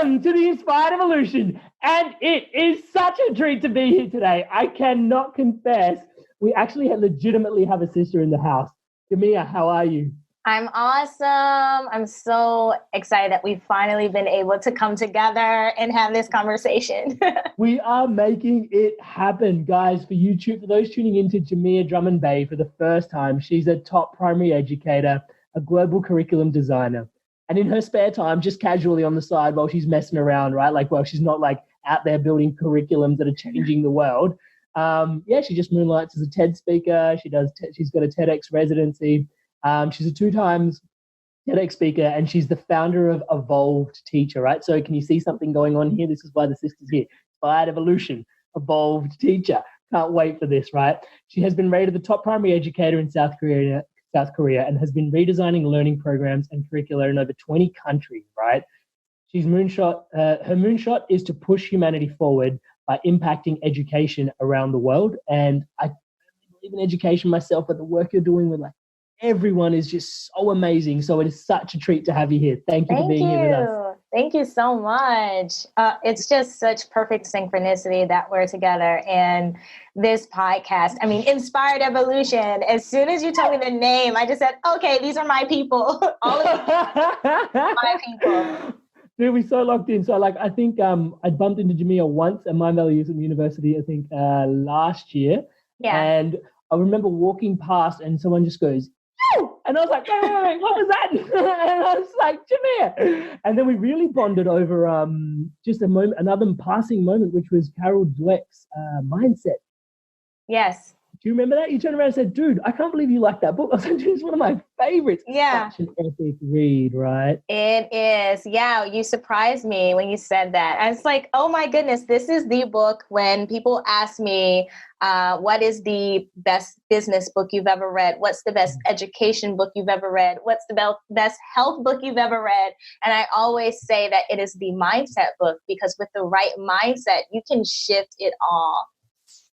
Welcome to the Inspired Evolution. And it is such a treat to be here today. I cannot confess, we actually legitimately have a sister in the house. Gahmya, how are you? I'm awesome. I'm so excited that we've finally been able to come together and have this conversation. We are making it happen, guys. For those tuning into Gahmya Drummond-Bey for the first time, she's a top primary educator, a global curriculum designer. And in her spare time, just casually on the side while she's messing around, right? She's not out there building curriculums that are changing the world. She just moonlights as a TED speaker. She's got a TEDx residency. She's a 2-time TEDx speaker, and she's the founder of Evolved Teacher, right? So can you see something going on here? This is why the sister's here. Inspired Evolution, Evolved Teacher. Can't wait for this, right? She has been rated the top primary educator in South Korea, and has been redesigning learning programs and curricula in over 20 countries, right? Her moonshot is to push humanity forward by impacting education around the world. And I believe in education myself, but the work you're doing with everyone is just so amazing. So it is such a treat to have you here. Thank you for being here with us. Thank you so much. It's just such perfect synchronicity that we're together in this podcast. I mean, Inspired Evolution. As soon as you told me the name, I just said, okay, these are my people. All of my people. Dude, we're so locked in. So I think I bumped into Gahmya once at Mind Values in university, I think last year. Yeah. And I remember walking past and someone just goes, "Yo!" And I was like, "Hey, what was that?" And I was like, "Gahmya." And then we really bonded over just another passing moment, which was Carol Dweck's mindset. Yes. Do you remember that? You turned around and said, "Dude, I can't believe you like that book." I was like, "Dude, it's one of my favorites." Yeah. Such an epic read, right? It is. Yeah, you surprised me when you said that. I was like, oh my goodness, this is the book when people ask me, what is the best business book you've ever read? What's the best education book you've ever read? What's the best health book you've ever read? And I always say that it is the mindset book, because with the right mindset, you can shift it all.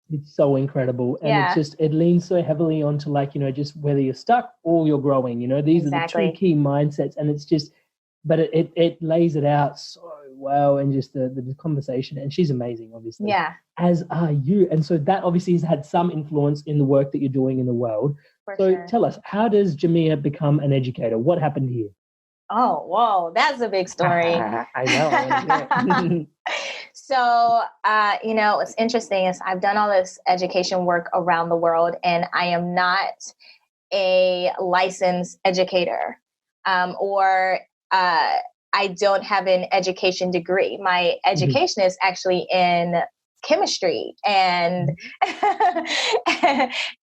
It's so incredible. And it leans so heavily onto just whether you're stuck or you're growing, these are the two key mindsets. And it's just, but it lays it out so well, and just the conversation. And she's amazing, obviously. Yeah. As are you. And so that obviously has had some influence in the work that you're doing in the world. Tell us, how does Gahmya become an educator? What happened here? Oh, whoa, that's a big story. I know. So, what's interesting is I've done all this education work around the world, and I am not a licensed educator, or I don't have an education degree. My education is actually in chemistry and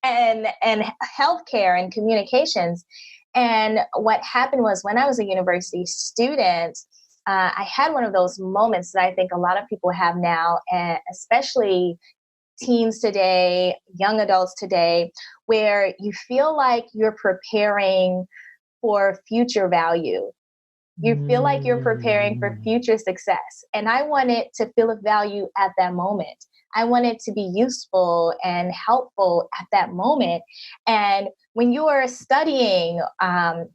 and healthcare and communications. And what happened was, when I was a university student, I had one of those moments that I think a lot of people have now, and especially teens today, young adults today, where you feel like you're preparing for future value. You feel like you're preparing for future success. And I wanted to feel a value at that moment. I wanted to be useful and helpful at that moment. And when you are studying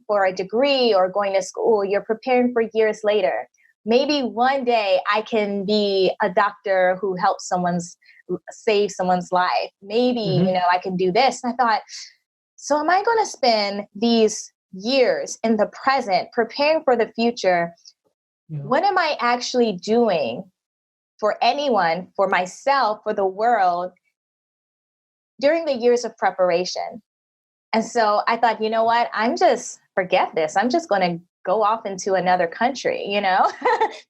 for a degree or going to school, you're preparing for years later. Maybe one day I can be a doctor who helps save someone's life. Maybe, I can do this. And I thought, so am I going to spend these years in the present preparing for the future? Yeah. What am I actually doing for anyone, for myself, for the world during the years of preparation? And so I thought, you know what? Forget this. I'm just going to go off into another country,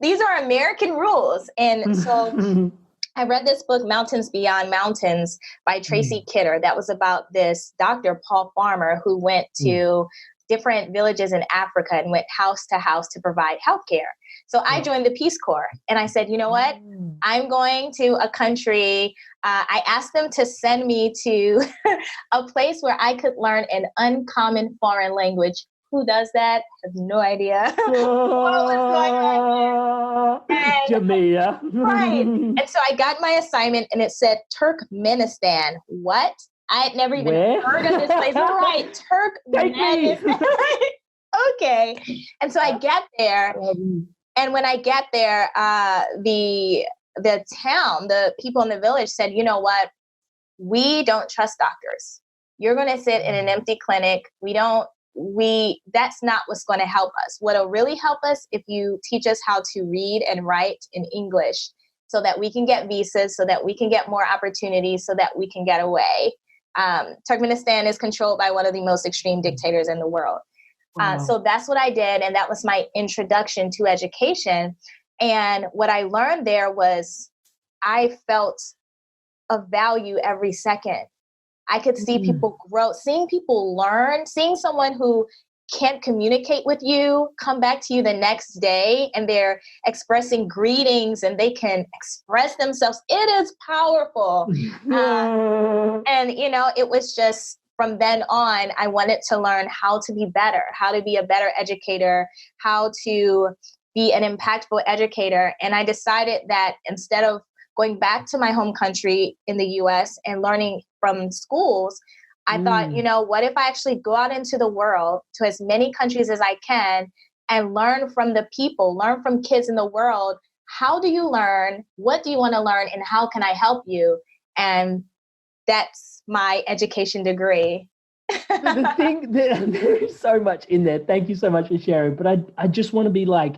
These are American rules. And so I read this book, Mountains Beyond Mountains by Tracy Kidder. That was about this Dr. Paul Farmer who went to different villages in Africa and went house to house to provide healthcare. So I joined the Peace Corps, and I said, you know what? I'm going to a country. I asked them to send me to a place where I could learn an uncommon foreign language. Who does that? I have no idea. What was going on there? Jamia. Right. And so I got my assignment, and it said Turkmenistan. What? I had never even heard of this place. Right. Turkmenistan. Okay. And so I get there, And when I get there, the town, the people in the village said, you know what? We don't trust doctors. You're going to sit in an empty clinic. That's not what's going to help us. What'll really help us if you teach us how to read and write in English so that we can get visas, so that we can get more opportunities, so that we can get away. Turkmenistan is controlled by one of the most extreme dictators in the world. Wow. So that's what I did. And that was my introduction to education. And what I learned there was I felt of value every second. I could see people grow, seeing people learn, seeing someone who can't communicate with you come back to you the next day and they're expressing greetings and they can express themselves. It is powerful. And, it was just from then on, I wanted to learn how to be better, how to be a better educator, how to be an impactful educator. And I decided that instead of going back to my home country in the US and learning from schools, I thought, what if I actually go out into the world to as many countries as I can and learn from the people, learn from kids in the world. How do you learn? What do you want to learn? And how can I help you? And that's my education degree. The thing, there is so much in there. Thank you so much for sharing. But I just want to be like,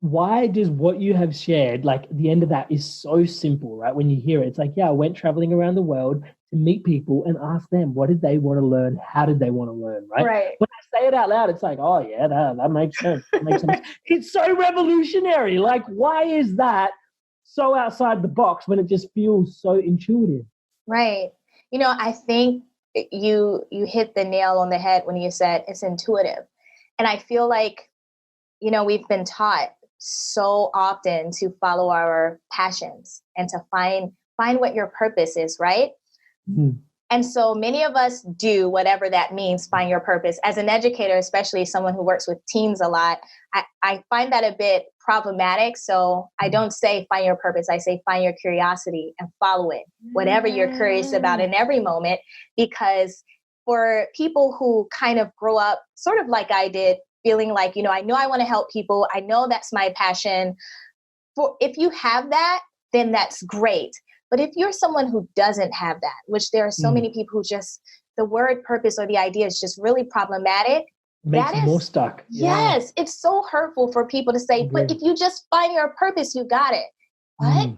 why does what you have shared, like the end of that is so simple, right? When you hear it, it's like, I went traveling around the world to meet people and ask them, what did they want to learn? How did they want to learn, right? When I say it out loud, it's like, oh yeah, that makes sense. That makes sense. It's so revolutionary. Like, why is that so outside the box when it just feels so intuitive? Right. I think you hit the nail on the head when you said it's intuitive. And I feel like, we've been taught so often to follow our passions and to find what your purpose is, right? Mm. And so many of us do whatever that means, find your purpose. As an educator, especially someone who works with teens a lot, I find that a bit problematic. So I don't say find your purpose. I say find your curiosity and follow it, whatever you're curious about in every moment. Because for people who kind of grow up sort of like I did, feeling like, I know I want to help people. I know that's my passion. If you have that, then that's great. But if you're someone who doesn't have that, which there are so many people who just, the word purpose or the idea is just really problematic. Makes them more stuck. Yes. It's so hurtful for people to say, but if you just find your purpose, you got it. What?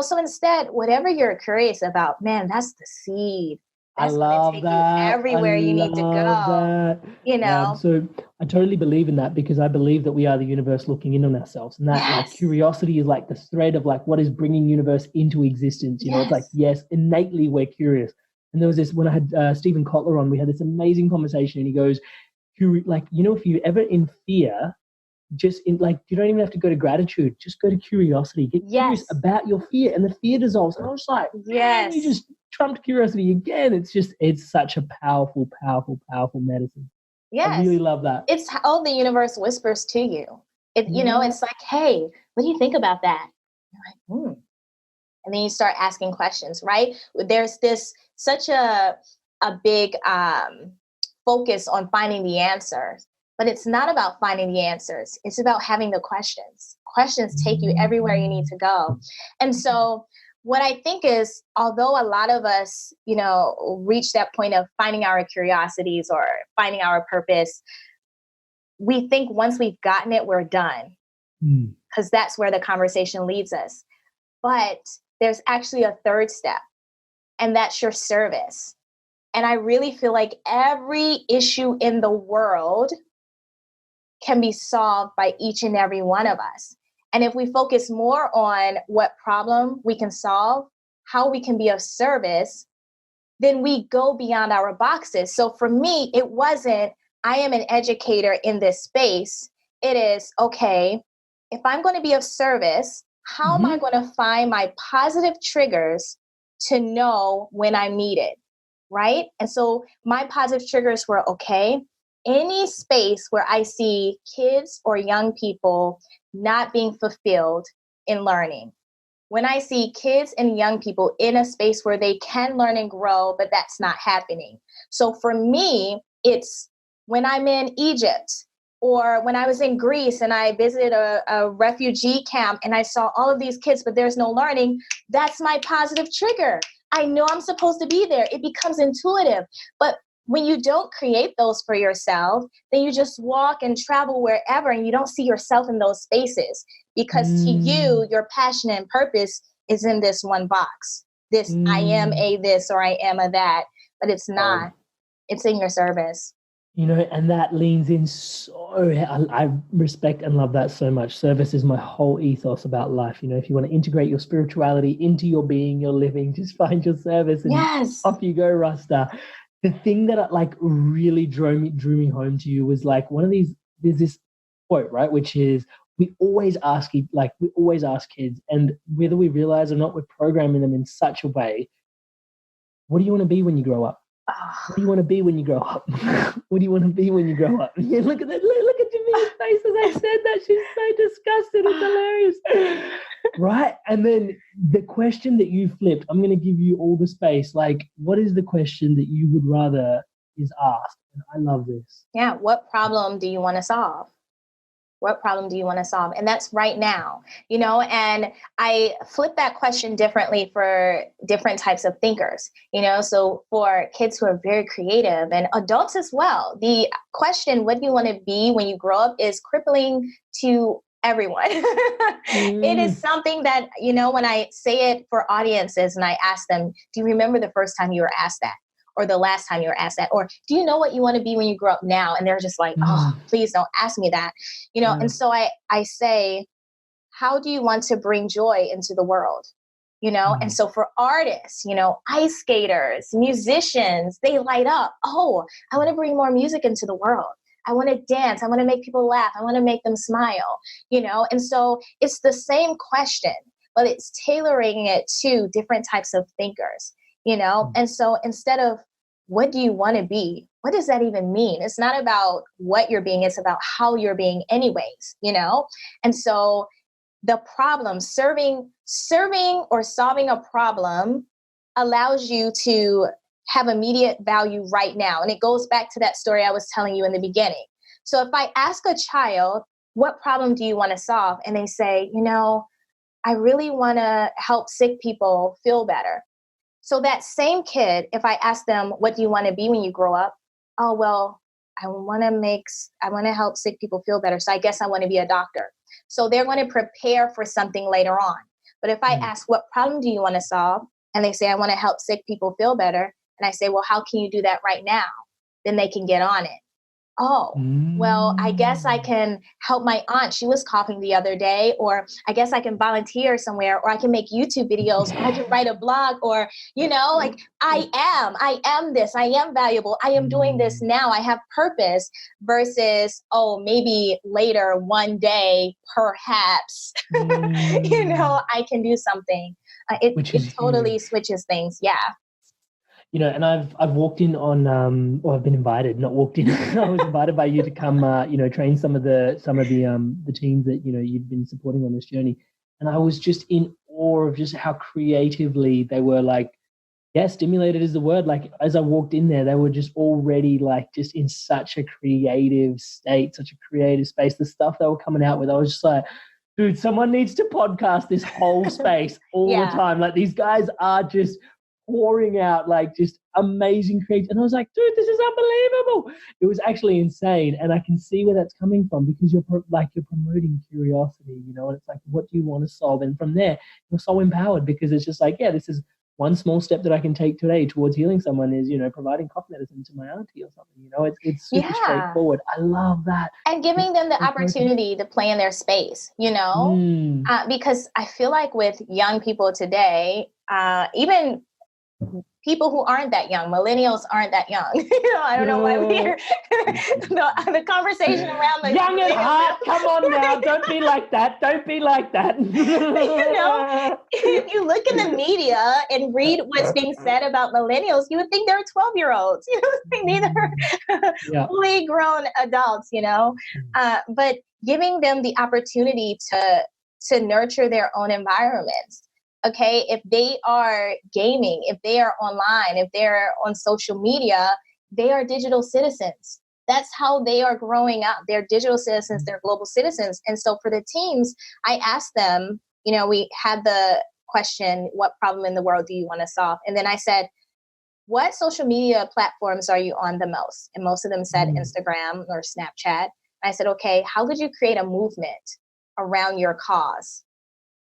So instead, whatever you're curious about, man, that's the seed. That's I love take that. You everywhere you need to go. That. So I totally believe in that because I believe that we are the universe looking in on ourselves, and that like curiosity is like the thread of like what is bringing universe into existence. It's like innately we're curious. And there was this when I had Stephen Kotler on, we had this amazing conversation, and he goes, like if you're ever in fear, just in like you don't even have to go to gratitude, just go to curiosity. Get curious about your fear, and the fear dissolves. And I was like, you just trumped curiosity again. It's such a powerful medicine. I really love that. It's how the universe whispers to you. It's like, hey, what do you think about that? You're like, and then you start asking questions, right? There's such a big focus on finding the answers, but it's not about finding the answers. It's about having the questions. Questions take you everywhere you need to go. And so what I think is, although a lot of us, reach that point of finding our curiosities or finding our purpose, we think once we've gotten it, we're done, because that's where the conversation leads us. But there's actually a third step, and that's your service. And I really feel like every issue in the world can be solved by each and every one of us. And if we focus more on what problem we can solve, how we can be of service, then we go beyond our boxes. So for me, it wasn't, I am an educator in this space. It is, okay, if I'm going to be of service, how am I going to find my positive triggers to know when I'm needed, right? And so my positive triggers were, okay, any space where I see kids or young people not being fulfilled in learning. When I see kids and young people in a space where they can learn and grow, but that's not happening. So for me, it's when I'm in Egypt Or when I was in Greece and I visited a refugee camp and I saw all of these kids, but there's no learning, that's my positive trigger. I know I'm supposed to be there. It becomes intuitive. But when you don't create those for yourself, then you just walk and travel wherever and you don't see yourself in those spaces. Because to you, your passion and purpose is in this one box. This, I am a this or I am a that, but it's not. It's in your service. You know, and that leans in I respect and love that so much. Service is my whole ethos about life. You know, if you want to integrate your spirituality into your being, your living, just find your service and off you go, Rasta. The thing that really drew me home to you was like there's this quote, right? Which is, we always ask kids, and whether we realize or not, we're programming them in such a way. What do you want to be when you grow up? What do you want to be when you grow up? What do you want to be when you grow up? Yeah, look at that. Look at Jamia's face as I said that. She's so disgusted. It's hilarious. Right? And then the question that you flipped, I'm going to give you all the space. Like, what is the question that you would rather is asked? And I love this. Yeah. What problem do you want to solve? What problem do you want to solve? And that's right now, you know, and I flip that question differently for different types of thinkers, you know, so for kids who are very creative and adults as well, the question, what do you want to be when you grow up, is crippling to everyone. It is something that, you know, when I say it for audiences and I ask them, do you remember the first time you were asked that? Or the last time you were asked that? Or do you know what you want to be when you grow up now? And they're just like, oh, please don't ask me that. You know, and so I say, how do you want to bring joy into the world? You know, and so for artists, you know, ice skaters, musicians, they light up. Oh, I want to bring more music into the world. I want to dance. I want to make people laugh. I want to make them smile, you know? And so it's the same question, but it's tailoring it to different types of thinkers. You know, and so instead of what do you want to be, what does that even mean? It's not about what you're being, it's about how you're being anyways, you know? And so the problem, serving or solving a problem allows you to have immediate value right now. And it goes back to that story I was telling you in the beginning. So if I ask a child, what problem do you want to solve? And they say, you know, I really want to help sick people feel better. So that same kid, if I ask them, what do you want to be when you grow up? Oh, well, I want to help sick people feel better. So I guess I want to be a doctor. So they're going to prepare for something later on. But if I ask, what problem do you want to solve? And they say, I want to help sick people feel better. And I say, well, how can you do that right now? Then they can get on it. Oh, well, I guess I can help my aunt. She was coughing the other day, or I guess I can volunteer somewhere, or I can make YouTube videos, or I can write a blog, or, you know, like I am this, I am valuable. I am doing this now. I have purpose versus, oh, maybe later one day, perhaps, you know, I can do something. It totally switches things. Yeah. You know, and I've walked in on I've been invited, not walked in. I was invited by you to come, you know, train some of the teams that, you know, you've been supporting on this journey, and I was just in awe of just how creatively they were. Like, yeah, stimulated is the word. Like, as I walked in there, they were just already like just in such a creative state, such a creative space. The stuff they were coming out with, I was just like, dude, someone needs to podcast this whole space all the time. Like, these guys are just pouring out like just amazing creativity. And I was like, dude, this is unbelievable. It was actually insane. And I can see where that's coming from, because you're promoting curiosity, you know, and it's like, what do you want to solve? And from there, you're so empowered, because it's just like, yeah, this is one small step that I can take today towards healing someone, is, you know, providing cough medicine to my auntie or something. You know, it's super straightforward. I love that. And giving them the opportunity to play in their space, you know, because I feel like with young people today, even people who aren't that young, millennials aren't that young. You know, I don't know why we're the conversation around the young at heart. Come on now, don't be like that. Don't be like that. You know, if you look in the media and read what's being said about millennials, you would think they're 12-year-olds. You know, these are fully grown adults. You know, but giving them the opportunity to nurture their own environments. Okay, if they are gaming, if they are online, if they're on social media, they are digital citizens. That's how they are growing up. They're digital citizens, they're global citizens. And so for the teams, I asked them, we had the question, what problem in the world do you want to solve? And then I said, what social media platforms are you on the most? And most of them said Instagram or Snapchat. I said, okay, how could you create a movement around your cause?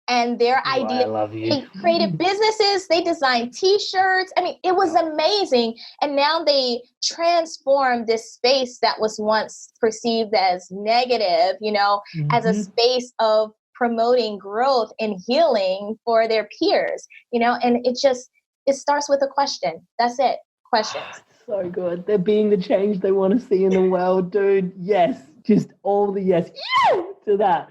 And their idea, they created businesses, they designed t-shirts. I mean, it was amazing. And now they transformed this space that was once perceived as negative, as a space of promoting growth and healing for their peers, and it starts with a question. That's it. Questions. So good. They're being the change they want to see in the world, dude. Yes. Just all the yes. Yeah! To that.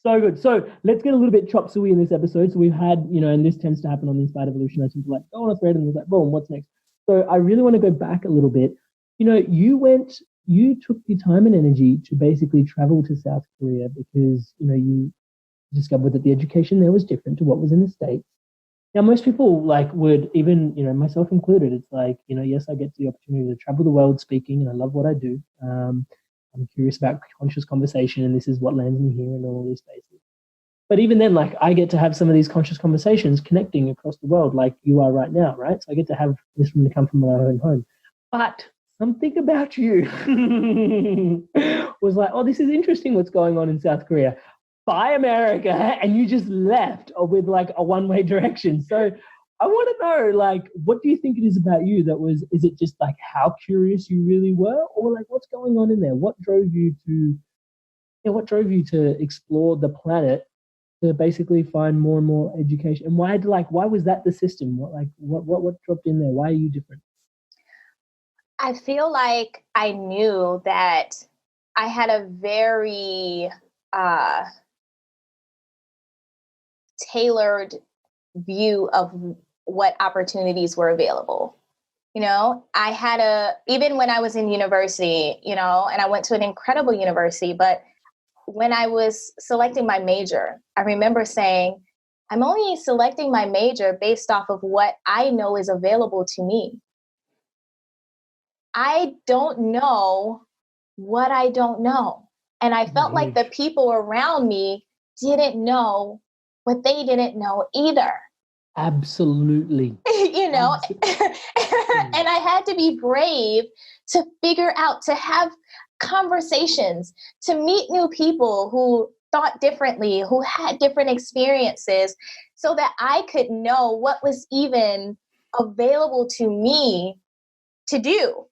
So good. So let's get a little bit chop suey in this episode. So we've had, and this tends to happen on the Inspired Evolution. I tend to go on a thread and it's like, boom, what's next? So I really want to go back a little bit. You took your time and energy to basically travel to South Korea because, you discovered that the education there was different to what was in the States. Now, most people would even, myself included, it's like, yes, I get the opportunity to travel the world speaking and I love what I do. I'm curious about conscious conversation and this is what lands me here in all these spaces. But even then, I get to have some of these conscious conversations connecting across the world like you are right now, right? So I get to have this from come from my own home. But something about you was like, oh, this is interesting what's going on in South Korea. Bye, America. And you just left with a one-way direction. So I want to know, what do you think it is about you is it just how curious you really were, or what's going on in there? What drove you to explore the planet to basically find more and more education? And why was that the system? What dropped in there? Why are you different? I feel like I knew that I had a very tailored view of what opportunities were available. I had even when I was in university, and I went to an incredible university, but when I was selecting my major, I remember saying, I'm only selecting my major based off of what I know is available to me. I don't know what I don't know. And I felt like the people around me didn't know what they didn't know either. Absolutely. Absolutely. And I had to be brave to figure out, to have conversations, to meet new people who thought differently, who had different experiences, so that I could know what was even available to me to do.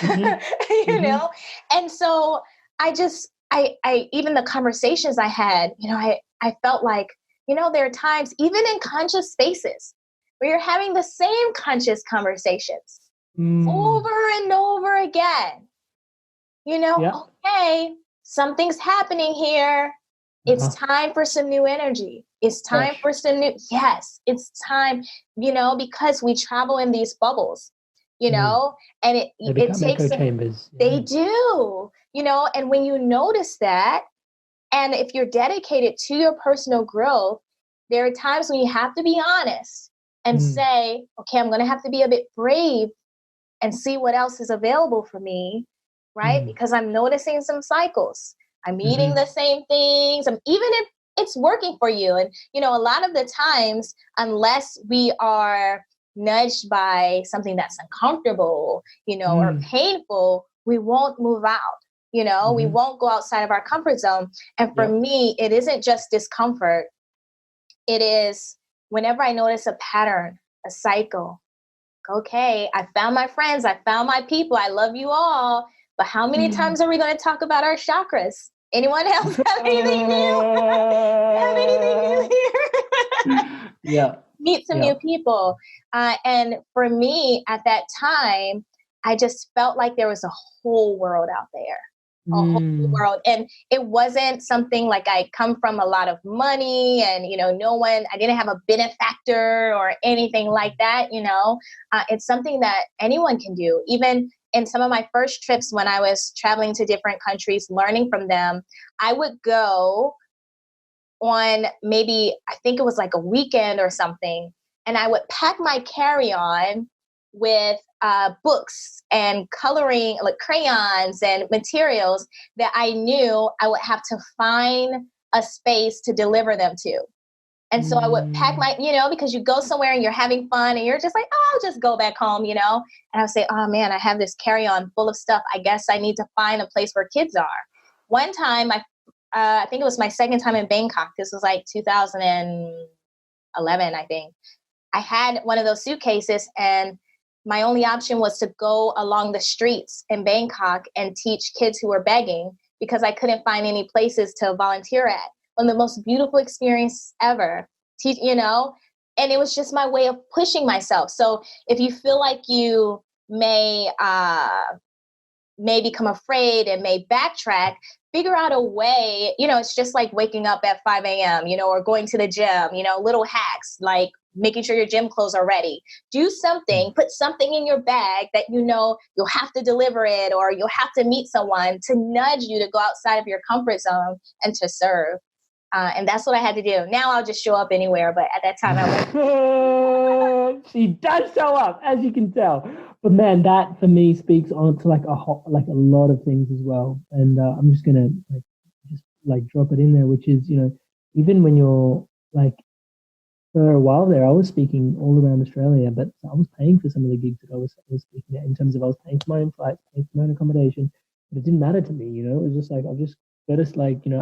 And so I even the conversations I had, I felt like, there are times, even in conscious spaces, where you're having the same conscious conversations over and over again. Okay, something's happening here. It's time for some new energy. It's time for some new, yes, it's time, because we travel in these bubbles, and it takes, echo chambers. They do, and when you notice that, and if you're dedicated to your personal growth, there are times when you have to be honest and say, okay, I'm going to have to be a bit brave and see what else is available for me, right? Because I'm noticing some cycles. I'm eating the same things. Even if it's working for you. And, a lot of the times, unless we are nudged by something that's uncomfortable, or painful, we won't move out. We won't go outside of our comfort zone. And for me, it isn't just discomfort. It is whenever I notice a pattern, a cycle. Okay, I found my friends. I found my people. I love you all. But how many times are we going to talk about our chakras? Anyone else have anything new? Have anything new here? Meet some new people. And for me, at that time, I just felt like there was a whole world out there. A whole world. And it wasn't something like I come from a lot of money and, I didn't have a benefactor or anything like that. It's something that anyone can do. Even in some of my first trips when I was traveling to different countries, learning from them, I would go on maybe, I think it was like a weekend or something, and I would pack my carry-on with books and coloring, like crayons and materials that I knew I would have to find a space to deliver them to. And so I would pack my, because you go somewhere and you're having fun and you're just like, oh, I'll just go back home, And I would say, oh man, I have this carry-on full of stuff. I guess I need to find a place where kids are. One time, I think it was my second time in Bangkok. This was like 2011, I think. I had one of those suitcases and my only option was to go along the streets in Bangkok and teach kids who were begging because I couldn't find any places to volunteer at. One of the most beautiful experience ever, and it was just my way of pushing myself. So if you feel like you may become afraid and may backtrack, figure out a way, it's just like waking up at 5 a.m., or going to the gym, little hacks, like making sure your gym clothes are ready. Do something, put something in your bag that you'll have to deliver it or you'll have to meet someone to nudge you to go outside of your comfort zone and to serve. And that's what I had to do. Now I'll just show up anywhere. But at that time, I was. She does show up, as you can tell. But man, that for me speaks on to like a lot of things as well. And I'm just gonna drop it in there, which is even when you're like for a while there, I was speaking all around Australia, but I was paying for some of the gigs that I was speaking at in terms of I was paying for my own flight, paying for my own accommodation, but it didn't matter to me. It was just like I've just I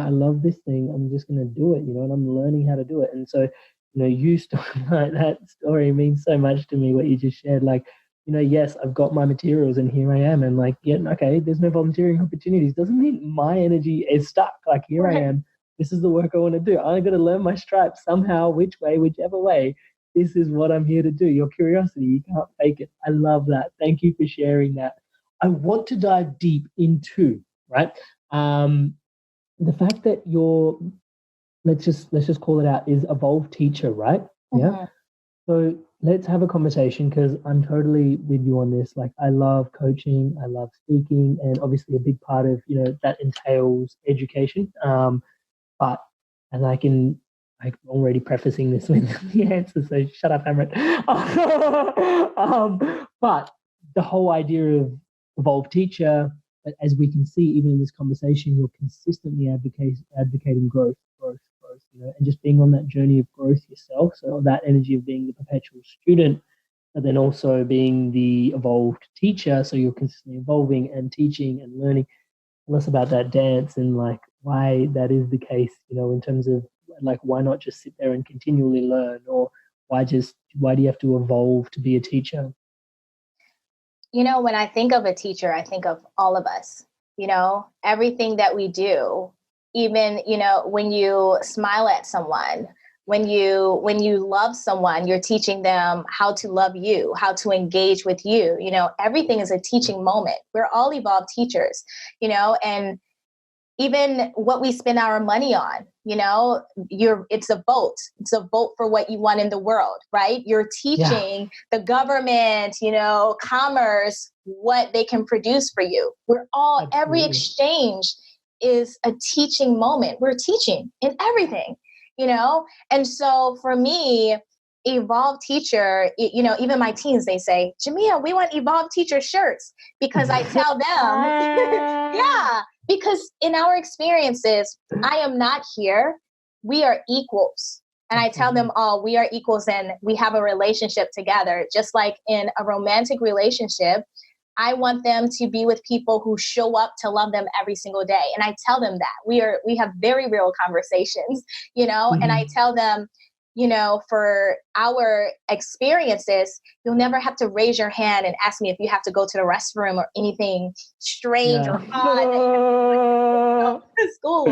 love this thing. I'm just going to do it, and I'm learning how to do it. And so, you starting like that story means so much to me, what you just shared. Like, yes, I've got my materials and here I am. And like, yeah, okay, there's no volunteering opportunities. Doesn't mean my energy is stuck. Like, here I am. This is the work I want to do. I'm going to learn my stripes somehow, whichever way. This is what I'm here to do. Your curiosity, you can't fake it. I love that. Thank you for sharing that. I want to dive deep into, right? The fact that you're, let's just call it out, is evolved teacher, right? Yeah. So let's have a conversation because I'm totally with you on this. Like, I love coaching, I love speaking, and obviously a big part of that entails education. But and I'm already prefacing this with the answer, so shut up, Amrit. But the whole idea of evolved teacher. But as we can see, even in this conversation, you're consistently advocating growth, and just being on that journey of growth yourself. So that energy of being the perpetual student, but then also being the evolved teacher. So you're consistently evolving and teaching and learning. Tell us about that dance and like why that is the case, in terms of like why not just sit there and continually learn, or why do you have to evolve to be a teacher? When I think of a teacher, I think of all of us, everything that we do, even, when you smile at someone, when you love someone, you're teaching them how to love you, how to engage with you, everything is a teaching moment. We're all evolved teachers, and even what we spend our money on, it's a vote. It's a vote for what you want in the world, right? You're teaching the government, commerce, what they can produce for you. Every exchange is a teaching moment. We're teaching in everything, And so for me, evolved teacher, even my teens, they say, Gahmya, we want evolved teacher shirts, because I tell them, because in our experiences, I am not here. We are equals. And I tell them all, we are equals and we have a relationship together. Just like in a romantic relationship, I want them to be with people who show up to love them every single day. And I tell them that we have very real conversations, and I tell them, for our experiences, you'll never have to raise your hand and ask me if you have to go to the restroom or anything strange or odd at school.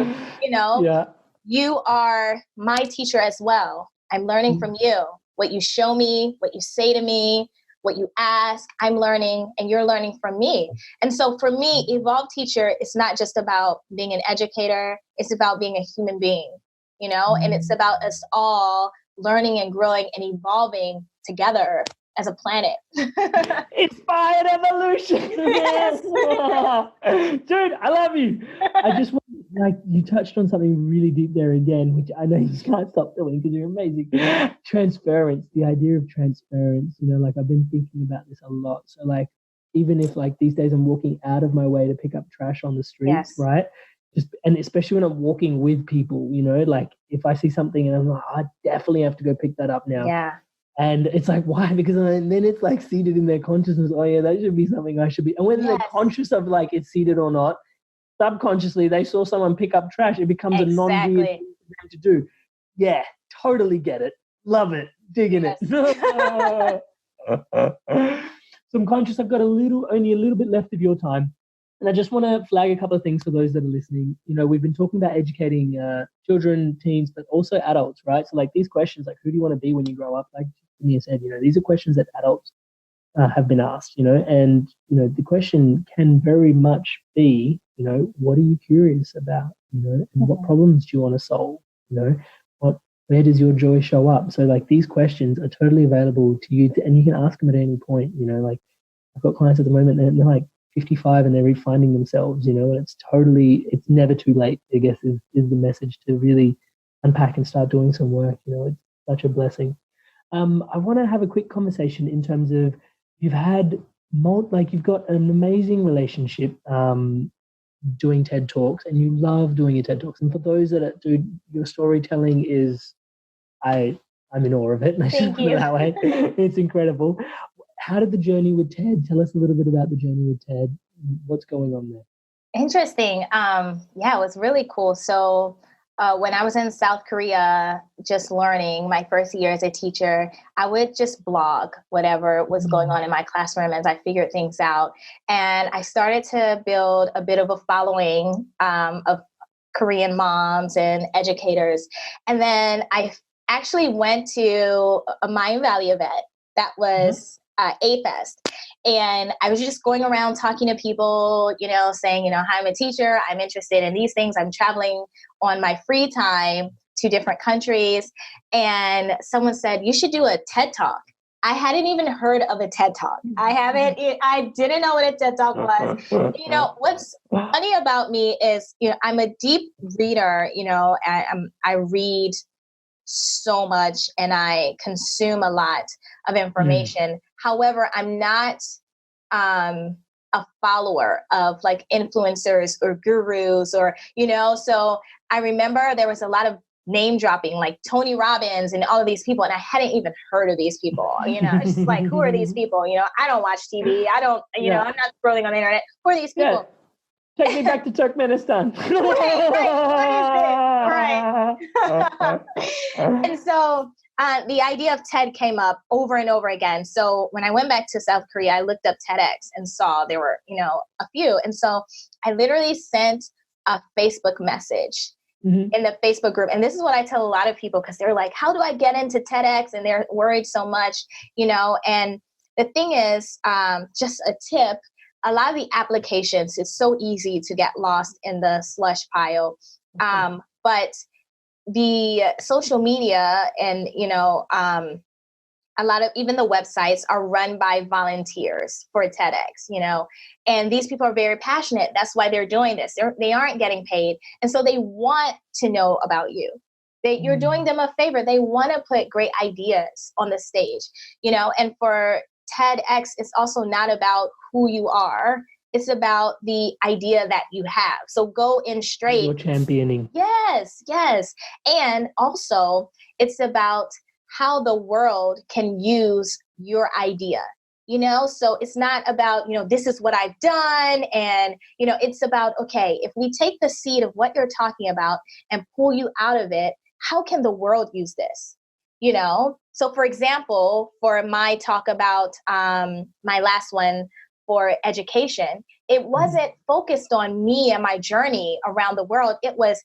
You are my teacher as well. I'm learning from you. What you show me, what you say to me, what you ask, I'm learning, and you're learning from me. And so for me, evolved teacher is not just about being an educator. It's about being a human being, and it's about us all learning and growing and evolving together as a planet. Inspired evolution. Yes. Dude, I love you. I just want, like, you touched on something really deep there again, which I know you can't stop doing because you're amazing. Transference, the idea of transference, like I've been thinking about this a lot. So like, even if like these days I'm walking out of my way to pick up trash on the streets, Yes. right? And especially when I'm walking with people, like if I see something and I'm like, I definitely have to go pick that up now. Yeah. And it's like, why? Because then it's like seated in their consciousness. Oh yeah, that should be something I should be. And whether they're conscious of like it's seated or not, subconsciously they saw someone pick up trash. It becomes a non-weird thing for them to do. Yeah, totally get it. Love it. Digging it. So I'm conscious I've got only a little bit left of your time. And I just want to flag a couple of things for those that are listening. We've been talking about educating children, teens, but also adults, right? So like these questions, like who do you want to be when you grow up? Like Gahmya said, these are questions that adults have been asked, and, the question can very much be, what are you curious about, and what problems do you want to solve? Where does your joy show up? So like these questions are totally available to you and you can ask them at any point, like I've got clients at the moment and they're like 55 and they're refinding themselves, and it's never too late, I guess is the message to really unpack and start doing some work. It's such a blessing. I want to have a quick conversation in terms of you've got an amazing relationship doing TED Talks and you love doing your TED Talks. And for those that do, your storytelling is, I'm in awe of it. Let's just put it that way. It's incredible. How did the journey with TED? Tell us a little bit about the journey with TED. What's going on there? Interesting. Yeah, it was really cool. So when I was in South Korea, just learning my first year as a teacher, I would just blog whatever was going on in my classroom as I figured things out. And I started to build a bit of a following of Korean moms and educators. And then I actually went to a Mind Valley event that was A-Fest. And I was just going around talking to people, saying, hi, I'm a teacher. I'm interested in these things. I'm traveling on my free time to different countries. And someone said, you should do a TED Talk. I hadn't even heard of a TED Talk. I didn't know what a TED Talk was. What's funny about me is, I'm a deep reader, I read so much and I consume a lot of information. However, I'm not a follower of like influencers or gurus or, so I remember there was a lot of name dropping like Tony Robbins and all of these people. And I hadn't even heard of these people, it's just like, who are these people? I don't watch TV. I don't, I'm not scrolling on the internet. Who are these people? Yeah. Take me back to Turkmenistan. Right. And so the idea of TED came up over and over again. So when I went back to South Korea, I looked up TEDx and saw there were, a few. And so I literally sent a Facebook message in the Facebook group. And this is what I tell a lot of people because they're like, how do I get into TEDx? And they're worried so much, and the thing is, just a tip, a lot of the applications, it's so easy to get lost in the slush pile. But the social media and, a lot of even the websites are run by volunteers for TEDx, and these people are very passionate. That's why they're doing this. They aren't getting paid. And so they want to know about you. You're doing them a favor. They want to put great ideas on the stage, and for TEDx, it's also not about who you are. It's about the idea that you have. So go in straight. You're championing. Yes. And also it's about how the world can use your idea, so it's not about, this is what I've done. And, it's about, okay, if we take the seed of what you're talking about and pull you out of it, how can the world use this? So for example, for my talk about my last one for education, it wasn't focused on me and my journey around the world. It was,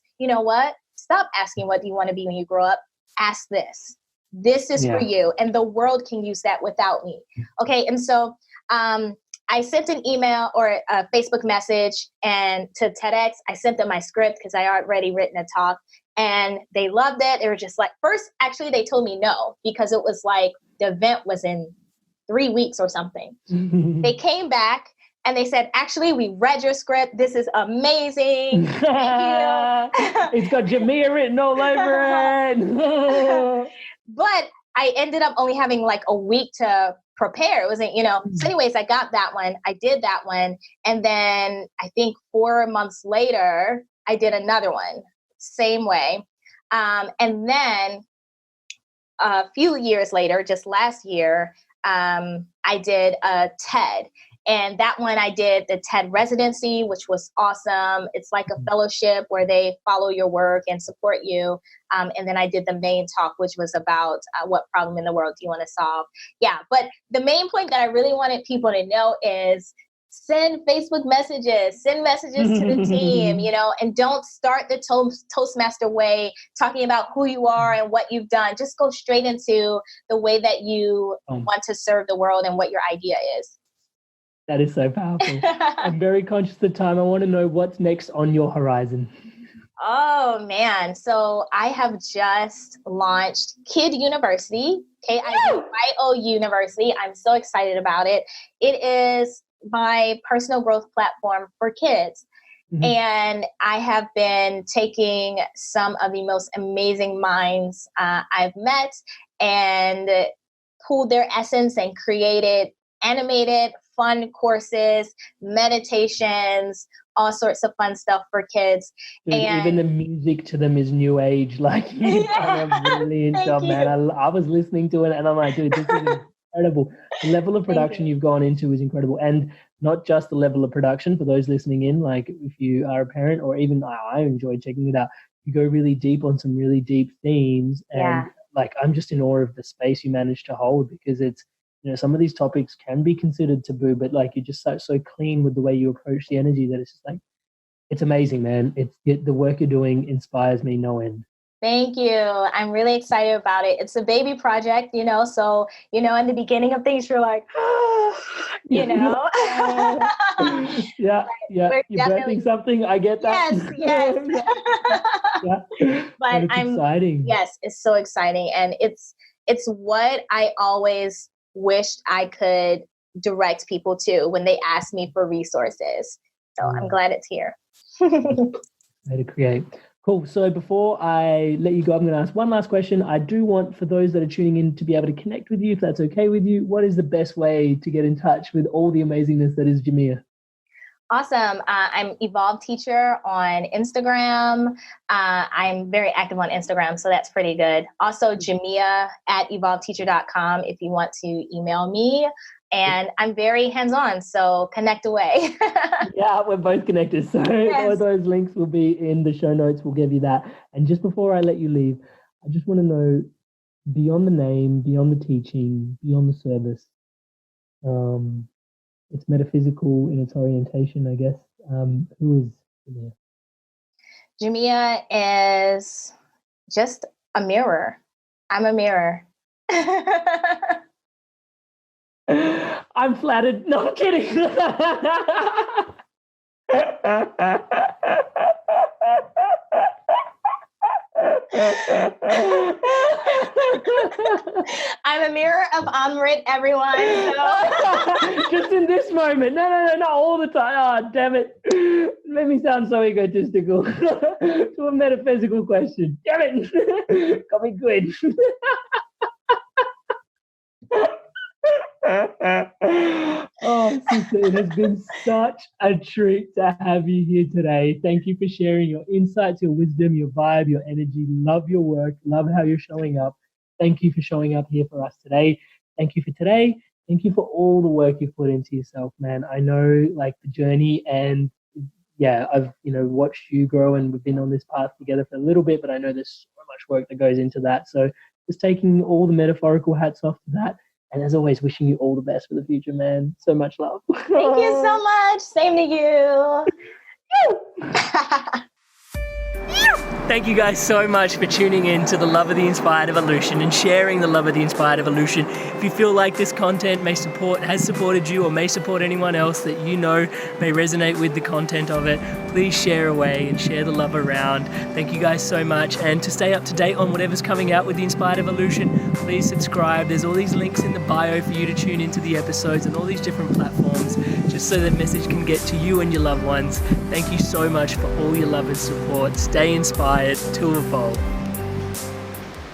stop asking what do you want to be when you grow up. Ask this. This is for you. And the world can use that without me. Okay. And so I sent an email or a Facebook message and to TEDx, I sent them my script because I had already written a talk. And they loved it. They were just like, first, actually, they told me no, because it was like the event was in 3 weeks or something. They came back and they said, actually, we read your script. This is amazing. Thank you. It's got Gahmya written all over it. But I ended up only having like a week to prepare. It wasn't, so anyways, I got that one. I did that one. And then I think 4 months later, I did another one, same way. And then a few years later, just last year, I did a TED. And that one I did the TED residency, which was awesome. It's like a fellowship where they follow your work and support you. And then I did the main talk, which was about what problem in the world do you want to solve? Yeah, but the main point that I really wanted people to know is send Facebook messages, send messages to the team, and don't start the Toastmaster way, talking about who you are and what you've done. Just go straight into the way that you want to serve the world and what your idea is. That is so powerful. I'm very conscious of the time. I want to know what's next on your horizon. Oh, man. So I have just launched Kid University, KIDYO University. I'm so excited about it. It is my personal growth platform for kids. Mm-hmm. And I have been taking some of the most amazing minds I've met and pulled their essence and created animated, fun courses, meditations, all sorts of fun stuff for kids. Dude, and even the music to them is new age. Like, you've done a brilliant job, man. I was listening to it and I'm like, dude, this is incredible. The level of production you've gone into is incredible. And not just the level of production for those listening in, like if you are a parent or even I enjoyed checking it out, you go really deep on some really deep themes. And like, I'm just in awe of the space you managed to hold, because it's, some of these topics can be considered taboo, but like you're just so clean with the way you approach the energy that it's just like, it's amazing, man. The work you're doing inspires me no end. Thank you. I'm really excited about it. It's a baby project, so, in the beginning of things, you're like, Yeah. You're birthing something. I get that. Yes. But it's exciting. Yes, it's so exciting. And it's what I always wished I could direct people to when they ask me for resources. So I'm glad it's here. Way to create. Cool. So before I let you go, I'm going to ask one last question. I do want, for those that are tuning in, to be able to connect with you, if that's okay with you. What is the best way to get in touch with all the amazingness that is Gahmya? Awesome. I'm Evolve Teacher on Instagram. I'm very active on Instagram, so that's pretty good. Also, Gahmya at evolveteacher.com if you want to email me. And I'm very hands-on, so connect away. Yeah, we're both connected. So all those links will be in the show notes. We'll give you that. And just before I let you leave, I just want to know, beyond the name, beyond the teaching, beyond the service, it's metaphysical in its orientation, I guess. Who is Gahmya? Gahmya is just a mirror. I'm a mirror. I'm flattered. No, I'm kidding. I'm a mirror of Amrit, everyone. So. Just in this moment. No, not all the time. Oh, damn it. It made me sound so egotistical. To a metaphysical question. Damn it. Got me good. Oh, sister, it has been such a treat to have you here today. Thank you for sharing your insights, your wisdom, your vibe, your energy. Love your work. Love how you're showing up. Thank you for showing up here for us today. Thank you for today. Thank you for all the work you've put into yourself, man. I know, like, the journey, and I've watched you grow, and we've been on this path together for a little bit, but I know there's so much work that goes into that. So just taking all the metaphorical hats off to that. And as always, wishing you all the best for the future, man. So much love. Thank you so much. Same to you. Thank you guys so much for tuning in to the Love of the Inspired Evolution and sharing the Love of the Inspired Evolution. If you feel like this content has supported you or may support anyone else that you know may resonate with the content of it, please share away and share the love around. Thank you guys so much. And to stay up to date on whatever's coming out with the Inspired Evolution, please subscribe. There's all these links in the bio for you to tune into the episodes and all these different platforms, just so the message can get to you and your loved ones. Thank you so much for all your love and support. Stay inspired to evolve.